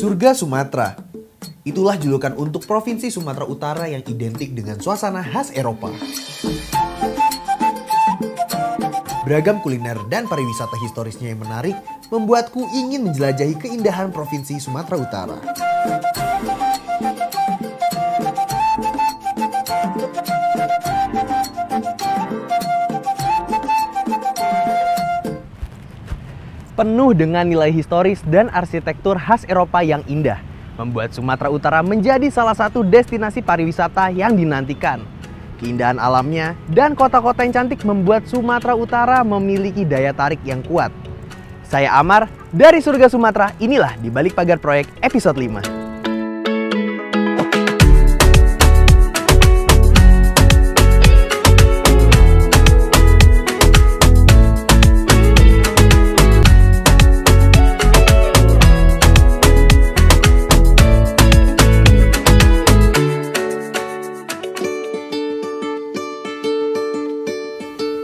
Surga Sumatera. Itulah julukan untuk Provinsi Sumatera Utara yang identik dengan suasana khas Eropa. Beragam kuliner dan pariwisata historisnya yang menarik membuatku ingin menjelajahi keindahan Provinsi Sumatera Utara. Penuh dengan nilai historis dan arsitektur khas Eropa yang indah, membuat Sumatera Utara menjadi salah satu destinasi pariwisata yang dinantikan. Keindahan alamnya dan kota-kota yang cantik membuat Sumatera Utara memiliki daya tarik yang kuat. Saya Amar, dari Surga Sumatera, inilah Di Balik Pagar Proyek episode 5.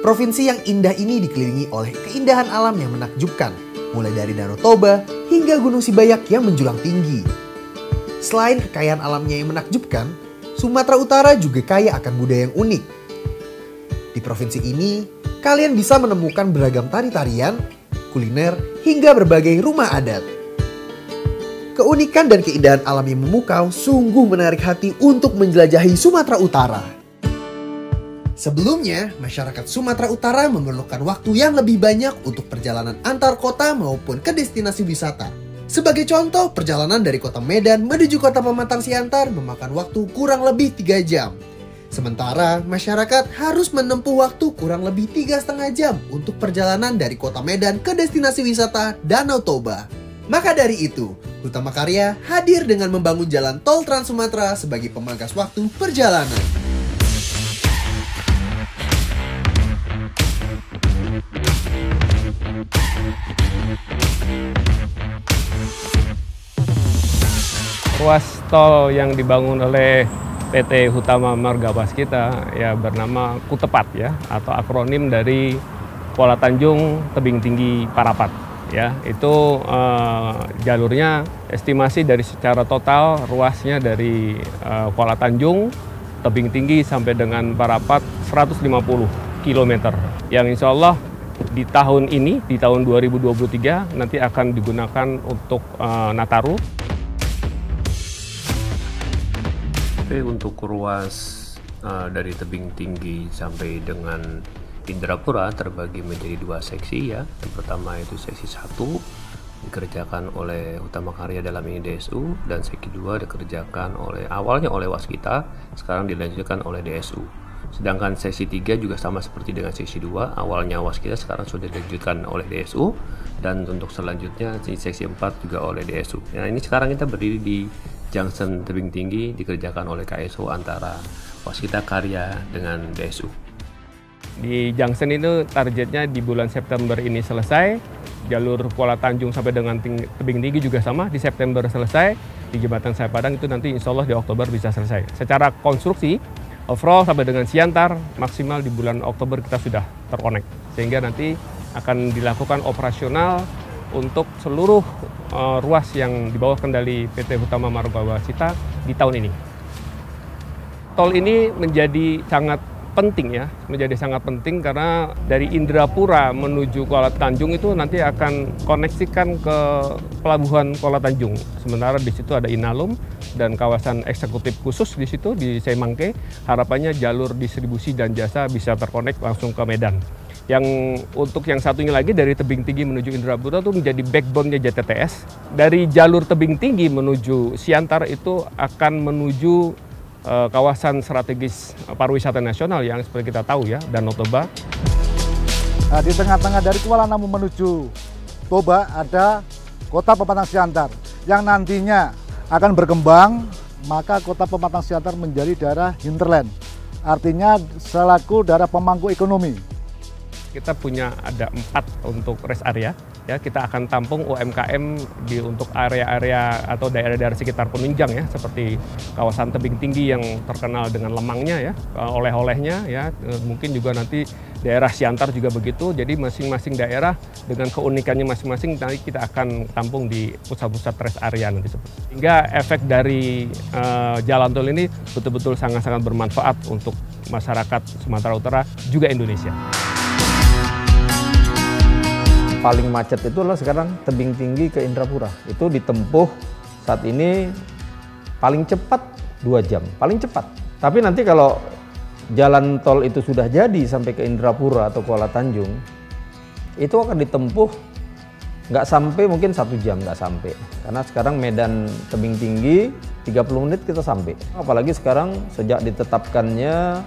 Provinsi yang indah ini dikelilingi oleh keindahan alam yang menakjubkan, mulai dari Danau Toba hingga Gunung Sibayak yang menjulang tinggi. Selain kekayaan alamnya yang menakjubkan, Sumatera Utara juga kaya akan budaya yang unik. Di provinsi ini, kalian bisa menemukan beragam tari-tarian, kuliner, hingga berbagai rumah adat. Keunikan dan keindahan alam yang memukau sungguh menarik hati untuk menjelajahi Sumatera Utara. Sebelumnya, masyarakat Sumatera Utara memerlukan waktu yang lebih banyak untuk perjalanan antar kota maupun ke destinasi wisata. Sebagai contoh, perjalanan dari kota Medan menuju kota Pematang Siantar memakan waktu kurang lebih 3 jam. Sementara, masyarakat harus menempuh waktu kurang lebih 3,5 jam untuk perjalanan dari kota Medan ke destinasi wisata Danau Toba. Maka dari itu, Hutama Karya hadir dengan membangun jalan tol Trans Sumatera sebagai pemangkas waktu perjalanan. Ruas tol yang dibangun oleh PT Hutama Marga Waskita ya bernama Kutepat ya, atau akronim dari Kuala Tanjung Tebing Tinggi Parapat ya. Itu jalurnya estimasi dari secara total ruasnya dari Kuala Tanjung Tebing Tinggi sampai dengan Parapat 150 km yang insya Allah di tahun ini, di tahun 2023 nanti akan digunakan untuk Nataru. Untuk ruas dari Tebing Tinggi sampai dengan Indrapura terbagi menjadi 2 seksi ya. Yang pertama itu seksi 1 dikerjakan oleh Hutama Karya, dalam ini DSU, dan seksi 2 dikerjakan awalnya oleh Waskita, sekarang dilanjutkan oleh DSU. Sedangkan seksi 3 juga sama seperti dengan seksi 2, awalnya Waskita, sekarang sudah dilanjutkan oleh DSU, dan untuk selanjutnya seksi 4 juga oleh DSU. Nah, ini sekarang kita berdiri di Junction Tebing Tinggi, dikerjakan oleh KSO antara Waskita Karya dengan DSU. Di Junction itu targetnya di bulan September ini selesai. Jalur Kuala Tanjung sampai dengan Tebing Tinggi juga sama, di September selesai. Di Jembatan Saya Padang itu nanti insya Allah di Oktober bisa selesai. Secara konstruksi, overall sampai dengan Siantar, maksimal di bulan Oktober kita sudah terkonek. Sehingga nanti akan dilakukan operasional untuk seluruh ruas yang di bawah kendali PT Hutama Marga Waskita di tahun ini. Tol ini menjadi sangat penting ya, menjadi sangat penting karena dari Indrapura menuju Kuala Tanjung itu nanti akan koneksikan ke pelabuhan Kuala Tanjung. Sementara di situ ada Inalum dan kawasan eksekutif khusus di situ di Semangke. Harapannya jalur distribusi dan jasa bisa terkonek langsung ke Medan. Yang untuk yang satunya lagi dari Tebing Tinggi menuju Indrapura itu menjadi backbone-nya JTTS. Dari jalur Tebing Tinggi menuju Siantar itu akan menuju kawasan strategis pariwisata nasional yang seperti kita tahu ya, Danau Toba. Nah, di tengah-tengah dari Kuala Namu menuju Toba ada kota Pematang Siantar yang nantinya akan berkembang, maka kota Pematang Siantar menjadi daerah hinterland. Artinya selaku daerah pemangku ekonomi. Kita punya ada 4 untuk rest area. Ya, kita akan tampung UMKM untuk area-area atau daerah-daerah sekitar penunjang ya, seperti kawasan Tebing Tinggi yang terkenal dengan lemangnya ya, oleh-olehnya ya, mungkin juga nanti daerah Siantar juga begitu. Jadi masing-masing daerah dengan keunikannya masing-masing nanti kita akan tampung di pusat-pusat rest area nanti. Hingga efek dari jalan tol ini betul-betul sangat-sangat bermanfaat untuk masyarakat Sumatera Utara juga Indonesia. Paling macet itu adalah sekarang tebing tinggi ke Indrapura. Itu ditempuh saat ini paling cepat 2 jam, paling cepat. Tapi nanti kalau jalan tol itu sudah jadi sampai ke Indrapura atau Kuala Tanjung, itu akan ditempuh nggak sampai mungkin 1 jam, nggak sampai. Karena sekarang medan tebing tinggi 30 menit kita sampai. Apalagi sekarang sejak ditetapkannya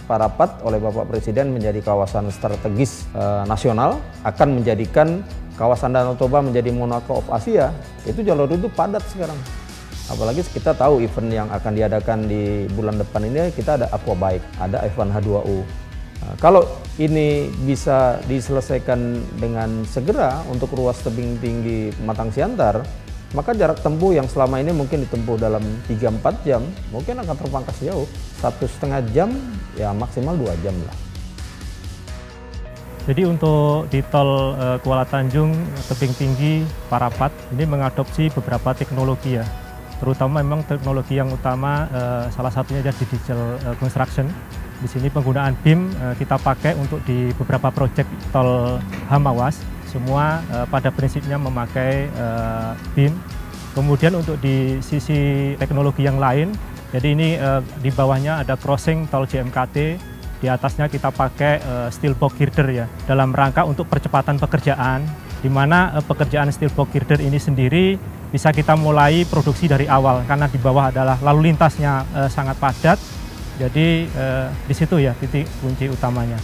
Parapat oleh Bapak Presiden menjadi kawasan strategis nasional, akan menjadikan kawasan Danau Toba menjadi Monaco of Asia. Itu jalur itu padat sekarang. Apalagi kita tahu event yang akan diadakan di bulan depan ini, kita ada Aquabike, ada F1 H2O. Nah, kalau ini bisa diselesaikan dengan segera untuk ruas tebing tinggi Pematang Siantar, maka jarak tempuh yang selama ini mungkin ditempuh dalam 3-4 jam, mungkin akan terpangkas jauh. 1,5 jam, ya maksimal 2 jam lah. Jadi untuk di tol Kuala Tanjung, tebing tinggi, Parapat, ini mengadopsi beberapa teknologi ya. Terutama memang teknologi yang utama, salah satunya adalah digital construction. Di sini penggunaan BIM kita pakai untuk di beberapa proyek tol Hamawas. Semua pada prinsipnya memakai BIM. Kemudian untuk di sisi teknologi yang lain, jadi ini di bawahnya ada crossing tol JMKT, di atasnya kita pakai steel box girder ya, dalam rangka untuk percepatan pekerjaan, di mana pekerjaan steel box girder ini sendiri bisa kita mulai produksi dari awal, karena di bawah adalah lalu lintasnya sangat padat, jadi di situ ya titik kunci utamanya.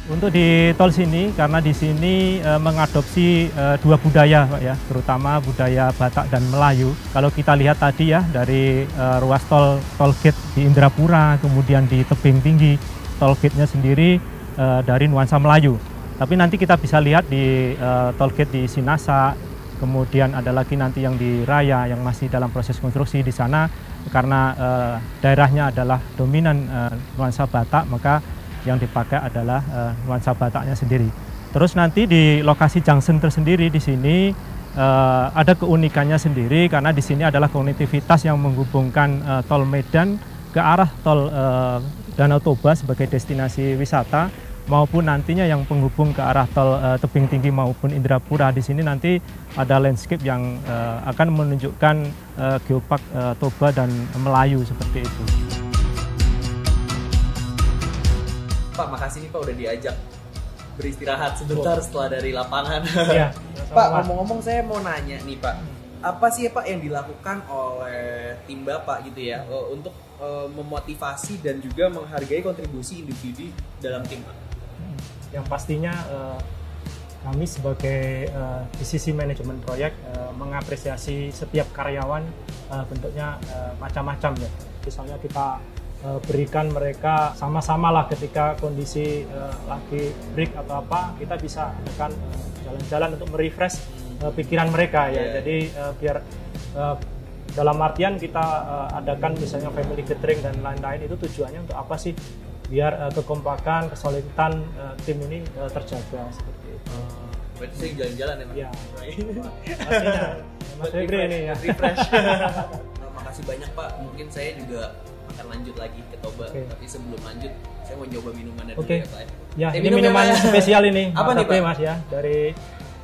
Untuk di tol sini, karena di sini mengadopsi 2 budaya Pak ya, terutama budaya Batak dan Melayu. Kalau kita lihat tadi ya, dari ruas tol gate di Indrapura, kemudian di tebing tinggi, tol gate-nya sendiri dari nuansa Melayu. Tapi nanti kita bisa lihat di tol gate di Sinasa, kemudian ada lagi nanti yang di Raya yang masih dalam proses konstruksi di sana, karena daerahnya adalah dominan nuansa Batak, maka yang dipakai adalah nuansa Bataknya sendiri. Terus nanti di lokasi junction tersendiri di sini ada keunikannya sendiri, karena di sini adalah konektivitas yang menghubungkan tol Medan ke arah tol Danau Toba sebagai destinasi wisata, maupun nantinya yang penghubung ke arah tol tebing tinggi maupun Indrapura. Di sini nanti ada landscape yang akan menunjukkan geopark Toba dan Melayu seperti itu. Pak, makasih nih Pak udah diajak beristirahat sebentar setelah dari lapangan. Ya, Pak, ngomong-ngomong saya mau nanya nih Pak, apa sih ya Pak yang dilakukan oleh tim Bapak gitu ya untuk memotivasi dan juga menghargai kontribusi individu dalam tim Pak? Yang pastinya kami sebagai di sisi manajemen proyek mengapresiasi setiap karyawan, bentuknya macam-macam ya. Misalnya kita berikan mereka sama-sama lah ketika kondisi lagi break atau apa, kita bisa adakan jalan-jalan untuk merefresh pikiran mereka ya. Jadi biar dalam artian kita adakan misalnya family gathering dan lain-lain, itu tujuannya untuk apa sih? Biar kekompakan, kesolidan tim ini terjaga seperti itu. Berarti saya jalan-jalan ya Mas? Iya. Pastinya Mas Febri ini ya. Refresh. Makasih banyak Pak, mungkin saya juga akan lanjut lagi ke Toba. Tapi sebelum lanjut, saya mau coba minumannya dulu ya Pak. Ya, ini minuman spesial ini. Apa nih Pak? Mas ya, dari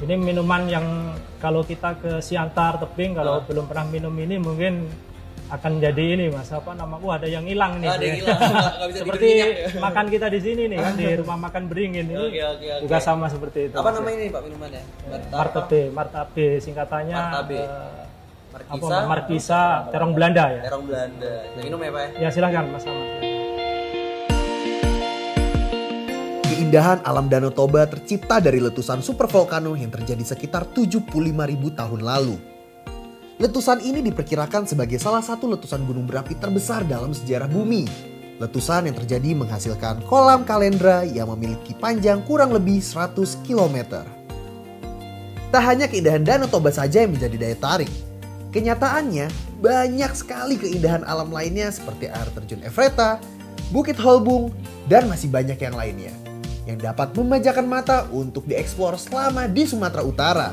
ini minuman yang kalau kita ke Siantar tebing, kalau belum pernah minum ini mungkin akan jadi ini Mas, apa nama? Ada yang hilang nih. Ada yang hilang. Nggak bisa seperti ya. makan kita di sini nih kan, di rumah makan Beringin ini. Juga sama seperti itu. Apa namanya ini Pak minumannya? Martabe singkatannya. Martabe. Markisa terong Belanda ya. Terong Belanda. Yang minum ya Pak? Ya silakan Mas Ahmad. Keindahan alam Danau Toba tercipta dari letusan supervolcano yang terjadi sekitar 75.000 tahun lalu. Letusan ini diperkirakan sebagai salah satu letusan gunung berapi terbesar dalam sejarah bumi. Letusan yang terjadi menghasilkan kolam kalendra yang memiliki panjang kurang lebih 100 km. Tak hanya keindahan Danau Toba saja yang menjadi daya tarik. Kenyataannya, banyak sekali keindahan alam lainnya seperti air terjun Efreta, Bukit Holbung, dan masih banyak yang lainnya. yang dapat memanjakan mata untuk dieksplor selama di Sumatera Utara.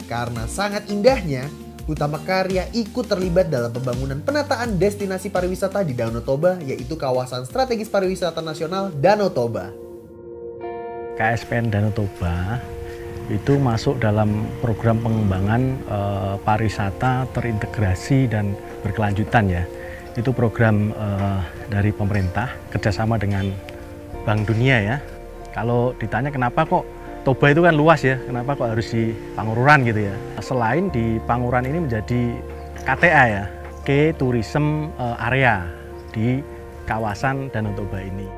Karena sangat indahnya, Hutama Karya ikut terlibat dalam pembangunan penataan destinasi pariwisata di Danau Toba, yaitu kawasan strategis pariwisata nasional Danau Toba. KSPN Danau Toba itu masuk dalam program pengembangan pariwisata terintegrasi dan berkelanjutan ya. Itu program dari pemerintah kerjasama dengan Bank Dunia ya. Kalau ditanya kenapa kok Toba itu kan luas ya, kenapa kok harus di Pangururan gitu ya. Selain di Pangururan ini menjadi KTA ya, Key Tourism Area di kawasan Danau Toba ini.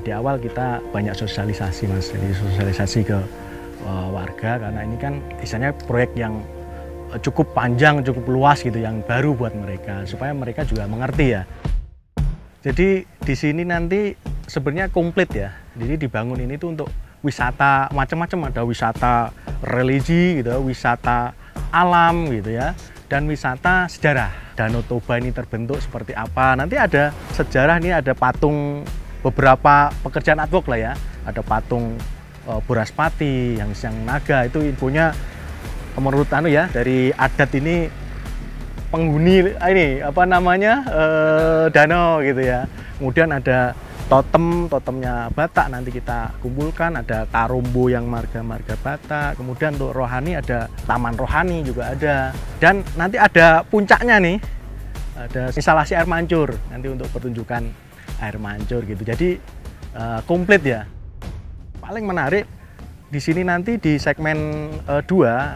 Di awal kita banyak sosialisasi Mas, jadi sosialisasi ke warga karena ini kan istilahnya proyek yang cukup panjang, cukup luas gitu, yang baru buat mereka, supaya mereka juga mengerti ya. Jadi di sini nanti sebenarnya komplit ya, jadi dibangun ini tuh untuk wisata macam-macam, ada wisata religi gitu, wisata alam gitu ya, dan wisata sejarah. Danau Toba ini terbentuk seperti apa? Nanti ada sejarah, ini ada patung beberapa pekerjaan artwork lah ya. Ada patung Buraspati, yang naga, itu infonya menurut ya dari adat ini penghuni ini apa namanya danau gitu ya. Kemudian ada totemnya Batak, nanti kita kumpulkan, ada Karombo yang marga-marga Batak, kemudian untuk rohani ada Taman Rohani juga ada, dan nanti ada puncaknya nih, ada instalasi air mancur nanti untuk pertunjukan air mancur gitu. Jadi komplit ya. Paling menarik di sini nanti di segmen 2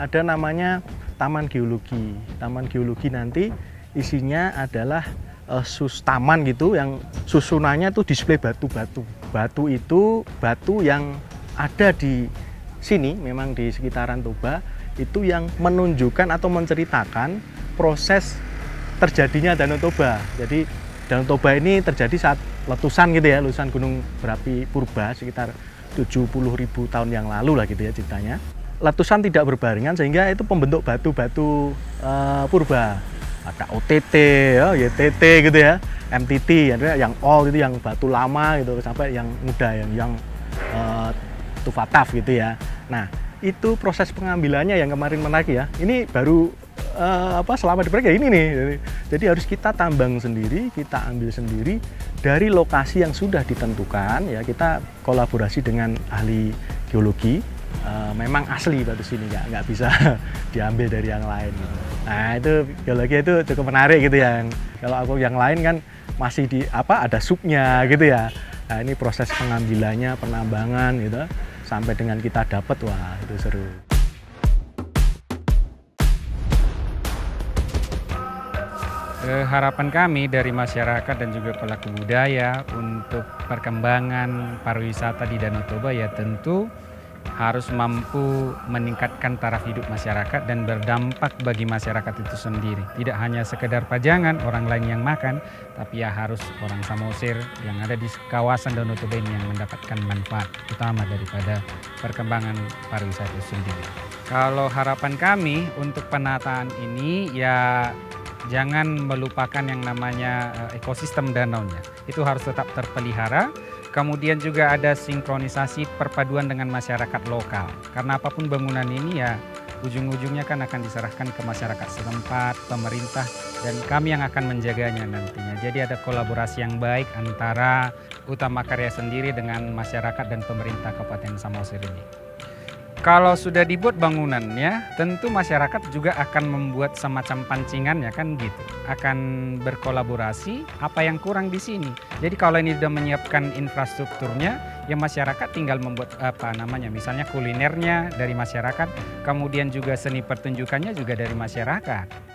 ada namanya Taman Geologi. Taman Geologi nanti isinya adalah taman gitu yang susunannya tuh display batu-batu. Batu itu batu yang ada di sini, memang di sekitaran Toba, itu yang menunjukkan atau menceritakan proses terjadinya Danau Toba. Jadi Danau Toba ini terjadi saat letusan gitu ya, letusan gunung berapi purba sekitar 70.000 tahun yang lalu lah gitu ya ceritanya. Letusan tidak berbarengan sehingga itu pembentuk batu-batu purba. Ada OTT, ya, YTT gitu ya, MTT, yang old itu yang batu lama gitu, sampai yang muda yang tufataf gitu ya. Nah itu proses pengambilannya yang kemarin menarik ya. Ini baru selama di proyek ini nih. Jadi harus kita tambang sendiri, kita ambil sendiri dari lokasi yang sudah ditentukan ya. Kita kolaborasi dengan ahli geologi. Memang asli batu sini, nggak bisa diambil dari yang lain gitu. Nah itu geologi itu cukup menarik gitu ya. Kalau aku yang lain kan masih di ada subnya gitu ya. Nah ini proses pengambilannya, penambangan gitu, sampai dengan kita dapat, wah itu seru. Harapan kami dari masyarakat dan juga pelaku budaya untuk perkembangan pariwisata di Danau Toba ya tentu harus mampu meningkatkan taraf hidup masyarakat dan berdampak bagi masyarakat itu sendiri. Tidak hanya sekedar pajangan orang lain yang makan, tapi ya harus orang Samosir yang ada di kawasan Danau Toba ini yang mendapatkan manfaat utama daripada perkembangan pariwisata itu sendiri. Kalau harapan kami untuk penataan ini ya jangan melupakan yang namanya ekosistem danaunya. Itu harus tetap terpelihara. Kemudian juga ada sinkronisasi perpaduan dengan masyarakat lokal. Karena apapun bangunan ini ya ujung-ujungnya kan akan diserahkan ke masyarakat setempat, pemerintah, dan kami yang akan menjaganya nantinya. Jadi ada kolaborasi yang baik antara Hutama Karya sendiri dengan masyarakat dan pemerintah Kabupaten Samosir ini. Kalau sudah dibuat bangunannya, tentu masyarakat juga akan membuat semacam pancingannya kan gitu. Akan berkolaborasi apa yang kurang di sini. Jadi kalau ini sudah menyiapkan infrastrukturnya, ya masyarakat tinggal membuat misalnya kulinernya dari masyarakat, kemudian juga seni pertunjukannya juga dari masyarakat.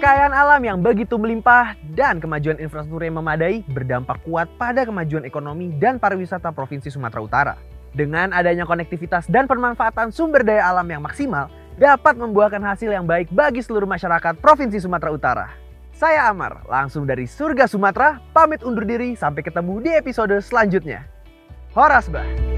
Kekayaan alam yang begitu melimpah dan kemajuan infrastruktur yang memadai berdampak kuat pada kemajuan ekonomi dan pariwisata Provinsi Sumatera Utara. Dengan adanya konektivitas dan pemanfaatan sumber daya alam yang maksimal, dapat membuahkan hasil yang baik bagi seluruh masyarakat Provinsi Sumatera Utara. Saya Amar, langsung dari surga Sumatera, pamit undur diri sampai ketemu di episode selanjutnya. Horasbah.